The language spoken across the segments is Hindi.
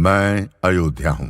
मैं अयोध्या हूं।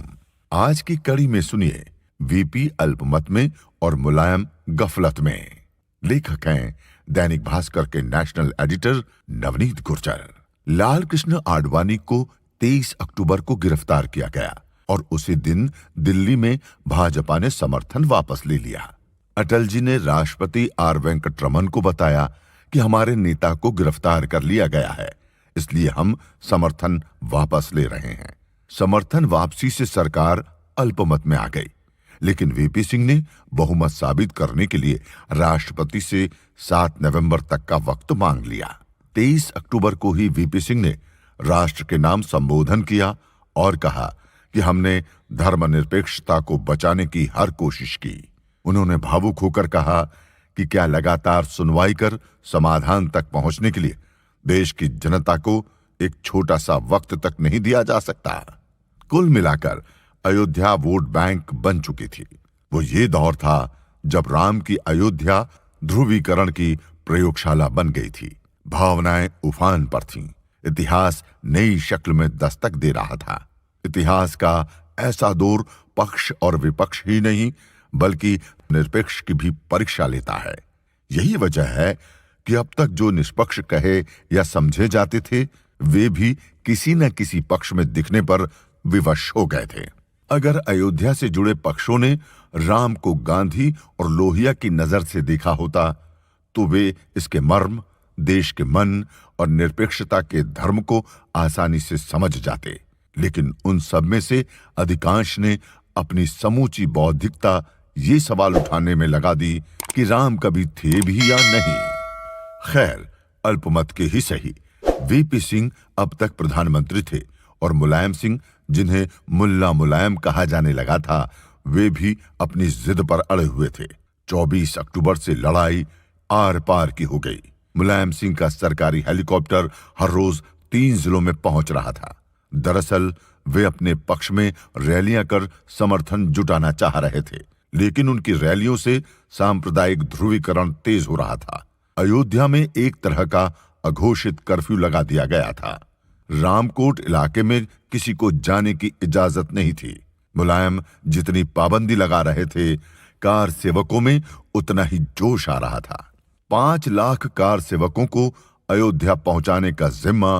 आज की कड़ी में सुनिए वीपी अल्पमत में और मुलायम गफलत में। लेखक हैं दैनिक भास्कर के नेशनल एडिटर नवनीत गुर्जर। लाल कृष्ण आडवाणी को 23 अक्टूबर को गिरफ्तार किया गया और उसी दिन दिल्ली में भाजपा ने समर्थन वापस ले लिया। अटल जी ने राष्ट्रपति आर वेंकटरमन को बताया कि हमारे नेता को गिरफ्तार कर लिया गया है, इसलिए हम समर्थन वापस ले रहे हैं। समर्थन वापसी से सरकार अल्पमत में आ गई, लेकिन वीपी सिंह ने बहुमत साबित करने के लिए राष्ट्रपति से 7 नवंबर तक का वक्त मांग लिया। 23 अक्टूबर को ही वीपी सिंह ने राष्ट्र के नाम संबोधन किया और कहा कि हमने धर्मनिरपेक्षता को बचाने की हर कोशिश की। उन्होंने भावुक होकर कहा कि क्या लगातार सुनवाई कर समाधान तक पहुंचने के लिए देश की जनता को एक छोटा सा वक्त तक नहीं दिया जा सकता। कुल मिलाकर अयोध्या वोट बैंक बन चुकी थी। वो ये दौर था जब राम की अयोध्या ध्रुवीकरण की प्रयोगशाला बन गई थी। भावनाएं उफान पर थीं। इतिहास नई शक्ल में दस्तक दे रहा था। इतिहास का ऐसा दौर पक्ष और विपक्ष ही नहीं बल्कि निरपेक्ष की भी परीक्षा लेता है। यही वजह है कि अब तक जो निष्पक्ष कहे या समझे जाते थे वे भी किसी न किसी पक्ष में दिखने पर विवश हो गए थे। अगर अयोध्या से जुड़े पक्षों ने राम को गांधी और लोहिया की नजर से देखा होता तो वे इसके मर्म, देश के मन और निरपेक्षता के धर्म को आसानी से समझ जाते। लेकिन उन सब में से अधिकांश ने अपनी समूची बौद्धिकता ये सवाल उठाने में लगा दी कि राम कभी थे भी या नहीं। खैर, अल्पमत के ही सही, वीपी सिंह अब तक प्रधानमंत्री थे और मुलायम सिंह, जिन्हें मुल्ला मुलायम कहा जाने लगा था, वे भी अपनी जिद पर अड़े हुए थे। 24 अक्टूबर से लड़ाई आर पार की हो गई। मुलायम सिंह का सरकारी हेलीकॉप्टर हर रोज 3 जिलों में पहुंच रहा था। दरअसल वे अपने पक्ष में रैलियां कर समर्थन जुटाना चाह रहे थे, लेकिन उनकी रैलियों से सांप्रदायिक ध्रुवीकरण तेज हो रहा था। अयोध्या में एक तरह का अघोषित कर्फ्यू लगा दिया गया था। रामकोट इलाके में किसी को जाने की इजाजत नहीं थी। मुलायम जितनी पाबंदी लगा रहे थे, कार सेवकों में उतना ही जोश आ रहा था। 5 लाख कार सेवकों को अयोध्या पहुंचाने का जिम्मा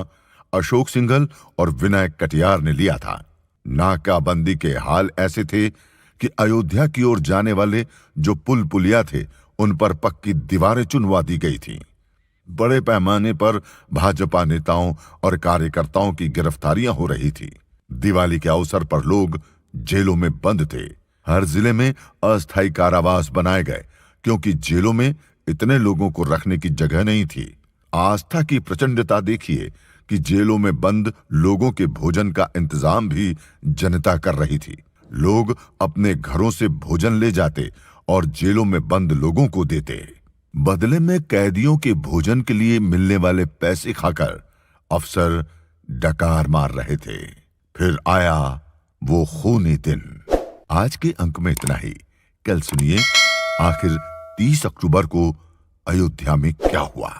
अशोक सिंघल और विनायक कटियार ने लिया था। नाकाबंदी के हाल ऐसे थे कि अयोध्या की ओर जाने वाले जो पुल पुलिया थे उन पर पक्की दीवारें चुनवा दी गई थीं। बड़े पैमाने पर भाजपा नेताओं और कार्यकर्ताओं की गिरफ्तारियां हो रही थी। दिवाली के अवसर पर लोग जेलों में बंद थे। हर जिले में अस्थायी कारावास बनाए गए क्योंकि जेलों में इतने लोगों को रखने की जगह नहीं थी। आस्था की प्रचंडता देखिए कि जेलों में बंद लोगों के भोजन का इंतजाम भी जनता कर रही थी। लोग अपने घरों से भोजन ले जाते और जेलों में बंद लोगों को देते। बदले में कैदियों के भोजन के लिए मिलने वाले पैसे खाकर अफसर डकार मार रहे थे। फिर आया वो खूनी दिन। आज के अंक में इतना ही। कल सुनिए आखिर 30 अक्टूबर को अयोध्या में क्या हुआ।